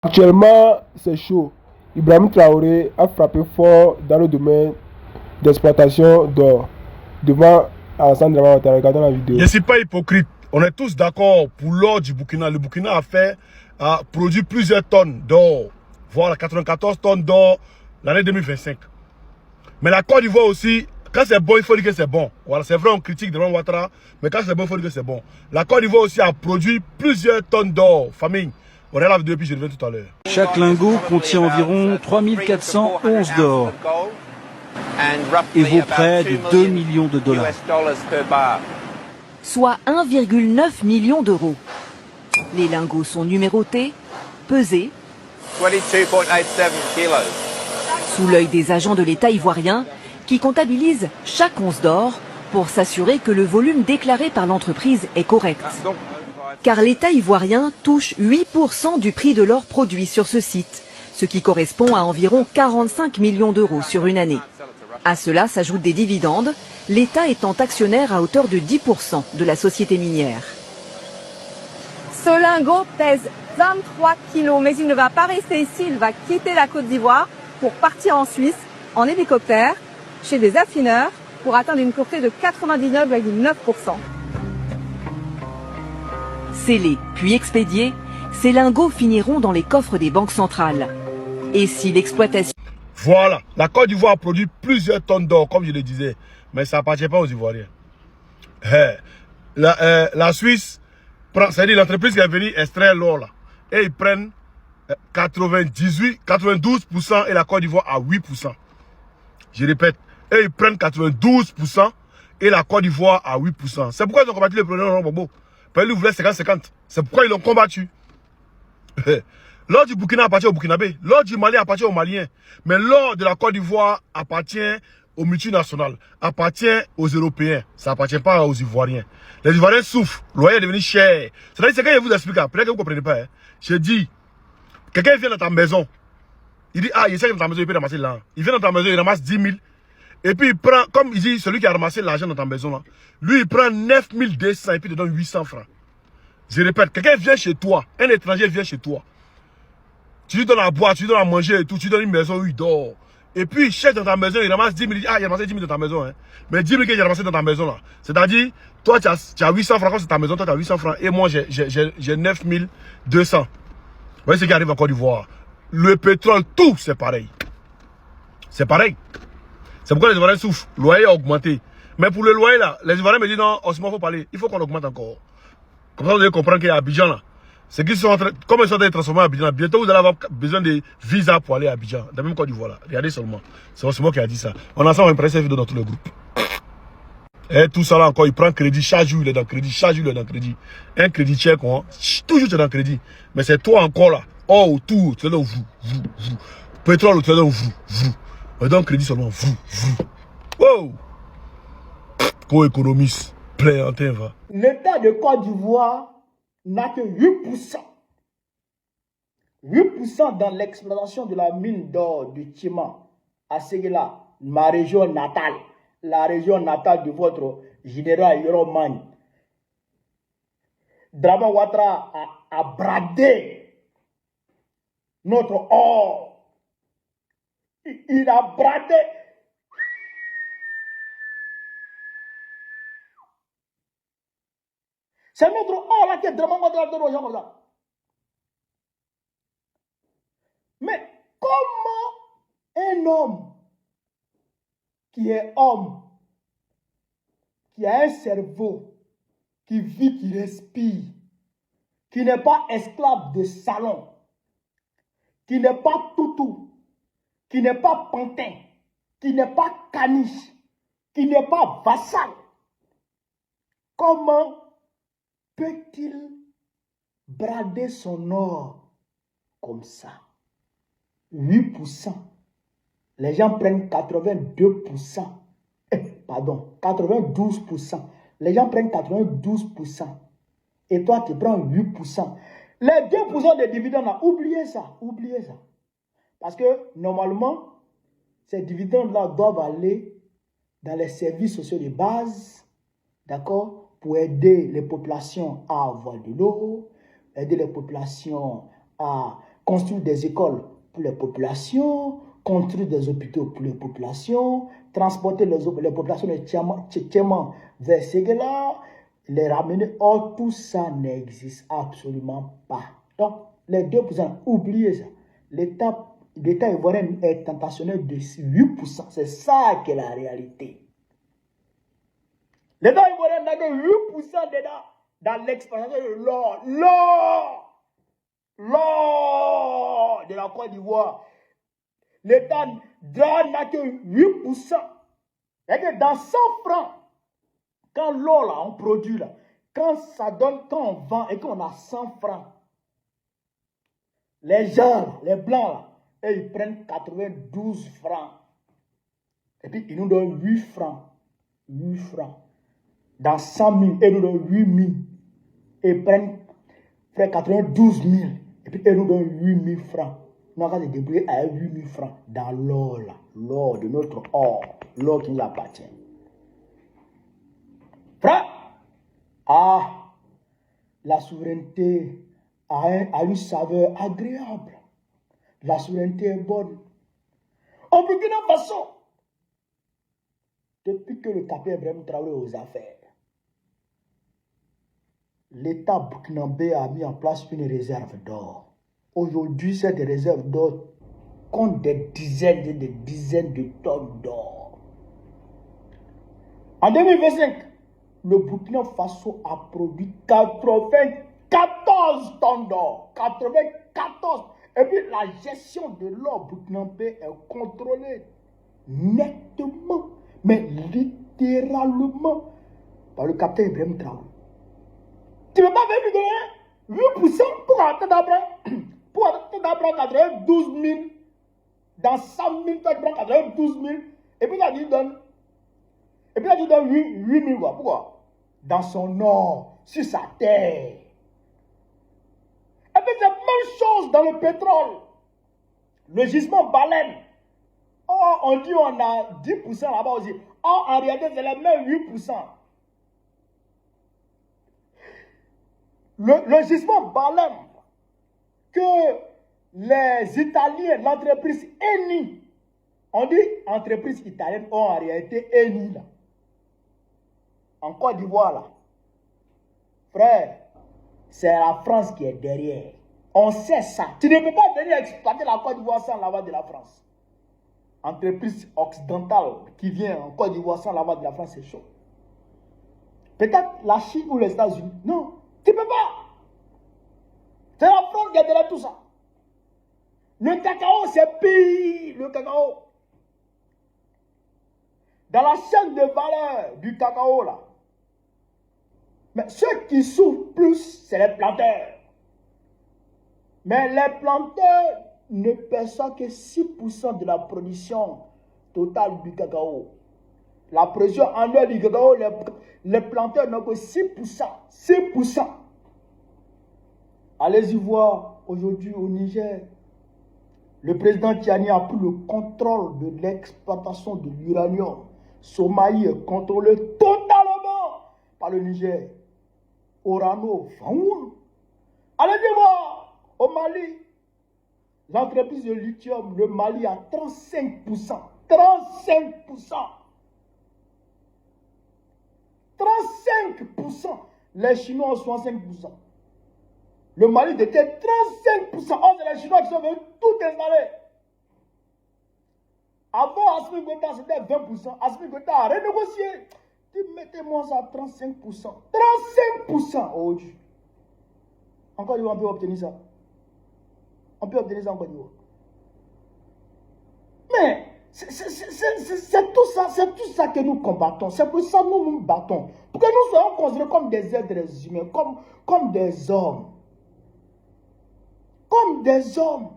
Actuellement, c'est chaud. Ibrahim Traoré a frappé fort dans le domaine d'exploitation d'or devant Alassane Dramane Ouattara. Regardons la vidéo. Je ne suis pas hypocrite. On est tous d'accord pour l'or du Burkina. Le Burkina a produit plusieurs tonnes d'or, voire 94 tonnes d'or l'année 2025. Mais la Côte d'Ivoire aussi, quand c'est bon, il faut dire que c'est bon. Voilà, c'est vrai, on critique Dramane Ouattara, mais quand c'est bon, il faut dire que c'est bon. La Côte d'Ivoire aussi a produit plusieurs tonnes d'or. Famille, on regarde la vidéo et puis je reviens tout à l'heure. Chaque lingot contient environ 3400 onces d'or et vaut près de 2 millions de dollars. Soit 1,9 million d'euros. Les lingots sont numérotés, pesés, 22.87 kilos. sous l'œil des agents de l'État ivoirien qui comptabilisent chaque once d'or pour s'assurer que le volume déclaré par l'entreprise est correct. Car l'État ivoirien touche 8% du prix de l'or produit sur ce site, ce qui correspond à environ 45 millions d'euros sur une année. À cela s'ajoutent des dividendes, l'État étant actionnaire à hauteur de 10% de la société minière. Ce lingot pèse 23 kilos, mais il ne va pas rester ici, il va quitter la Côte d'Ivoire pour partir en Suisse en hélicoptère chez des affineurs pour atteindre une pureté de 99,9%. Scellés puis expédiés, ces lingots finiront dans les coffres des banques centrales. Et si l'exploitation... Voilà, la Côte d'Ivoire a produit plusieurs tonnes d'or, comme je le disais, mais ça n'appartient pas aux Ivoiriens. La Suisse, c'est-à-dire l'entreprise qui est venue extraire l'or là, et ils prennent 92% et la Côte d'Ivoire à 8%. Je répète, et ils prennent 92% et la Côte d'Ivoire à 8%. C'est pourquoi ils ont combattu le président Laurent Gbagbo. Parce qu'ils voulaient 50-50. C'est pourquoi ils l'ont combattu. L'or du Burkina appartient aux Burkinabés. L'or du Mali appartient aux Maliens. Mais l'or de la Côte d'Ivoire appartient aux multinationales, appartient aux Européens. Ça n'appartient pas aux Ivoiriens. Les Ivoiriens souffrent. Le loyer est devenu cher. C'est-à-dire, c'est quand je vous explique, peut-être que vous ne comprenez pas. Hein. Je dis, quelqu'un vient dans ta maison. Il dit, ah, il sait que dans ta maison, il peut ramasser l'argent. Il vient dans ta maison, il ramasse 10 000. Et puis il prend, comme il dit, celui qui a ramassé l'argent dans ta maison, là, lui, il prend 9 200 et puis il te donne 800 francs. Je répète, quelqu'un vient chez toi, un étranger vient chez toi. Tu lui donnes à boire, tu lui donnes à manger et tout, tu lui donnes une maison où il dort. Et puis il cherche dans ta maison, il ramasse 10 000, il dit, ah, il a ramassé 10 000 dans ta maison. Hein. Mais 10 000 qu'il a ramassé dans ta maison là. C'est-à-dire, toi tu as 800 francs, comme c'est ta maison, toi tu as 800 francs. Et moi j'ai 9 200. Vous voyez ce qui arrive en Côte d'Ivoire. Le pétrole, tout c'est pareil. C'est pareil. C'est pourquoi les Ivoiriens souffrent. Le loyer a augmenté. Mais pour le loyer là, les Ivoiriens me disent non, il faut parler. Il faut qu'on augmente encore. Comme ça vous devez comprendre qu'il y a Abidjan là. C'est qu'ils sont en train, comme ils sont en train de transformer à Abidjan, bientôt vous allez avoir besoin de visa pour aller à Abidjan. Dans la même Côte d'Ivoire là. Regardez seulement. C'est moi qui a dit ça. On a ça, on impresse cette vidéo dans tout le groupe. Et tout ça là encore, il prend crédit. Chaque jour il est dans crédit. Chaque jour il est dans crédit. Un crédit tchèque, hein. Toujours tu es dans crédit. Mais c'est toi encore là. Oh, autour, tu es là, vous. Pétrole, tu es là, vous. On donne crédit seulement, vous. Wow! Co-économiste, pléantin, va. L'État de Côte d'Ivoire n'a que 8%. 8% dans l'exploitation de la mine d'or de Tchima, à Séguéla, ma région natale, la région natale de votre général Yoroman. Dramane Ouattara a bradé notre or. Il a bradé. C'est notre or là que Dramane Ouattara donne aux gens comme ça. Mais comment un homme qui est homme, qui a un cerveau, qui vit, qui respire, qui n'est pas esclave de salon, qui n'est pas toutou, qui n'est pas pantin, qui n'est pas caniche, qui n'est pas vassal, comment peut-il brader son or comme ça? 8%. Les gens prennent 82%. Pardon, 92%. Les gens prennent 92%. Et toi, tu prends 8%. Les 2% des dividendes, là, oubliez ça. Oubliez ça. Parce que normalement, ces dividendes-là doivent aller dans les services sociaux de base, d'accord, pour aider les populations à avoir de l'eau, aider les populations à construire des écoles pour les populations, construire des hôpitaux pour les populations, transporter les populations de Tchéman vers Ségala, les ramener. Or, tout ça n'existe absolument pas. Donc, les 2%, oubliez ça. L'État ivoirien est tentationnel de 8%. C'est ça qui est la réalité. L'État ivoirien n'a que 8% dedans dans l'exploitation de l'or. L'or de la Côte d'Ivoire. L'État n'a que 8%. Et que dans 100 francs, quand l'or là, on produit là, quand on vend et qu'on a 100 francs, les gens, les blancs là, et ils prennent 92 francs. Et puis ils nous donnent 8 francs. 8 francs. Dans 100 000, ils nous donnent 8 000. Et ils prennent 92 000. Et puis ils nous donnent 8 000 francs. Nous avons débrouillé à 8 000 francs dans l'or là. L'or de notre or. L'or qui nous appartient. Frère, la souveraineté a une saveur agréable. La souveraineté est bonne. Au Burkina Faso, depuis que le capitaine Ibrahim Traoré aux affaires, l'État burkinabé a mis en place une réserve d'or. Aujourd'hui, cette réserve d'or compte des dizaines et des dizaines de tonnes d'or. En 2025, le Burkina Faso a produit 94 tonnes d'or. 94. Et puis la gestion de l'or burkinabé est contrôlée nettement, mais littéralement, par le capitaine Ibrahim Traoré. Tu ne peux pas venir donner 8% pour arrêter d'apprendre 92 000. Dans 100 000, tu prends 92 000. Et puis là, tu donnes 8 000. Pourquoi? Dans son or, sur sa terre. Et puis c'est la même chose dans le pétrole. Le gisement baleine. Oh, on dit on a 10% là-bas aussi. Oh, en réalité, c'est les mêmes 8%. Le gisement baleine que les Italiens, l'entreprise Eni, on dit entreprise italienne, en réalité Eni là. En Côte d'Ivoire là. Frère, c'est la France qui est derrière. On sait ça. Tu ne peux pas venir exploiter la Côte d'Ivoire sans l'aval de la France. Entreprise occidentale qui vient en Côte d'Ivoire sans l'aval de la France, c'est chaud. Peut-être la Chine ou les États-Unis. Non, tu ne peux pas. C'est la France qui est derrière tout ça. Le cacao, c'est pire. Le cacao. Dans la chaîne de valeur du cacao, là. Mais ceux qui souffrent plus, c'est les planteurs. Mais les planteurs ne perçoivent que 6% de la production totale du cacao. La production annuelle du cacao, les planteurs n'ont que 6%. 6%. Allez-y voir, aujourd'hui au Niger, le président Tiani a pris le contrôle de l'exploitation de l'uranium. Somaï est contrôlé totalement par le Niger. Orano, Faoua. Allez-y voir, au Mali, l'entreprise de lithium, le Mali a 35%. 35%. 35%. Les Chinois ont 65%. Le Mali détient 35%. Oh, c'est les Chinois qui sont venus tout installer. Avant, Assimi Goïta, c'était 20%. Assimi Goïta a renégocié. Mettez-moi ça à 35%. 35% aujourd'hui. Encore une fois, on peut obtenir ça. On peut obtenir ça encore une fois. Mais c'est tout ça que nous combattons. C'est pour ça que nous nous battons. Pour que nous soyons considérés comme des êtres humains, comme des hommes. Comme des hommes.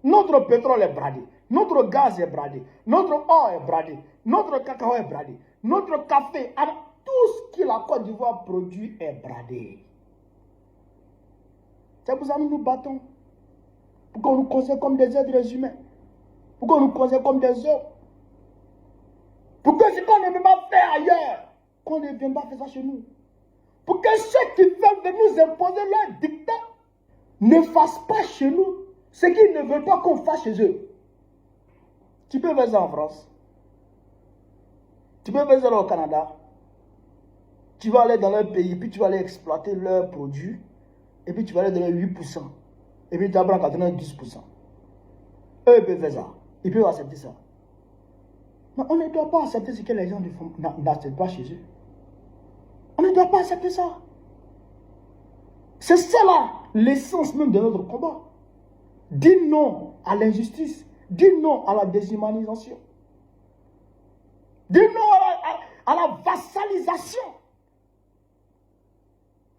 Notre pétrole est bradé. Notre gaz est bradé. Notre or est bradé. Notre cacao est bradé. Notre café, tout ce que la Côte d'Ivoire produit est bradé. C'est pour ça que nous nous battons. Pour qu'on nous considère comme des êtres humains. Pour qu'on nous considère comme des hommes. Pour que ce qu'on ne peut pas faire ailleurs, qu'on ne vienne pas faire ça chez nous. Pour que ceux qui veulent nous imposer leur dictat ne fassent pas chez nous ce qu'ils ne veulent pas qu'on fasse chez eux. Tu peux faire ça en France. Tu peux faire ça au Canada. Tu vas aller dans leur pays, puis tu vas aller exploiter leurs produits, et puis tu vas aller donner 8%. Et puis tu vas prendre 92%. Eux, ils peuvent faire ça. Ils peuvent accepter ça. Mais on ne doit pas accepter ce que les gens n'acceptent pas chez eux. On ne doit pas accepter ça. C'est ça là, l'essence même de notre combat. Dis non à l'injustice. Dis non à la déshumanisation. Dis non à la vassalisation.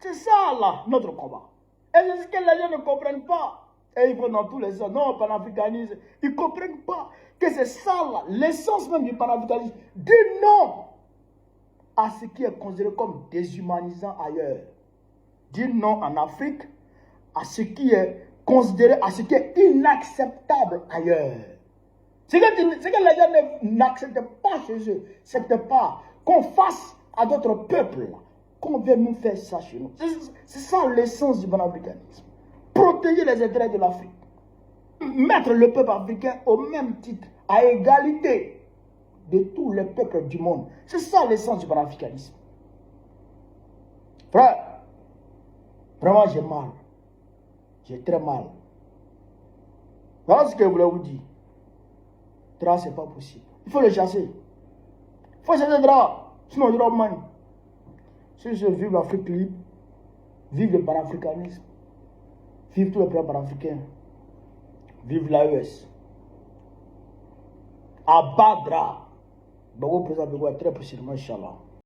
C'est ça là, notre combat. Et c'est ce que les gens ne comprennent pas. Et ils vont dans tous les sens. Non, panafricanisme. Ils ne comprennent pas que c'est ça là, l'essence même du panafricanisme. Dis non à ce qui est considéré comme déshumanisant ailleurs. Dis non en Afrique à ce qui est considéré, à ce qui est inacceptable ailleurs. Ce que les gens n'acceptent pas chez eux, c'est pas qu'on fasse à d'autres peuples, qu'on veut nous faire ça chez nous. C'est ça l'essence du panafricanisme. Protéger les intérêts de l'Afrique. Mettre le peuple africain au même titre, à égalité de tous les peuples du monde. C'est ça l'essence du panafricanisme. Frère, vraiment j'ai mal. J'ai très mal. Voilà ce que je voulais vous dire. Dra, c'est pas possible. Il faut le chasser. Il faut chasser Dra. Sinon, il y aura mal. Si je veux vivre l'Afrique libre, vive le panafricanisme, vive tous les peuples panafricains, vive l'AES. Abadra. Bon, président, très précisément, Inch'Allah.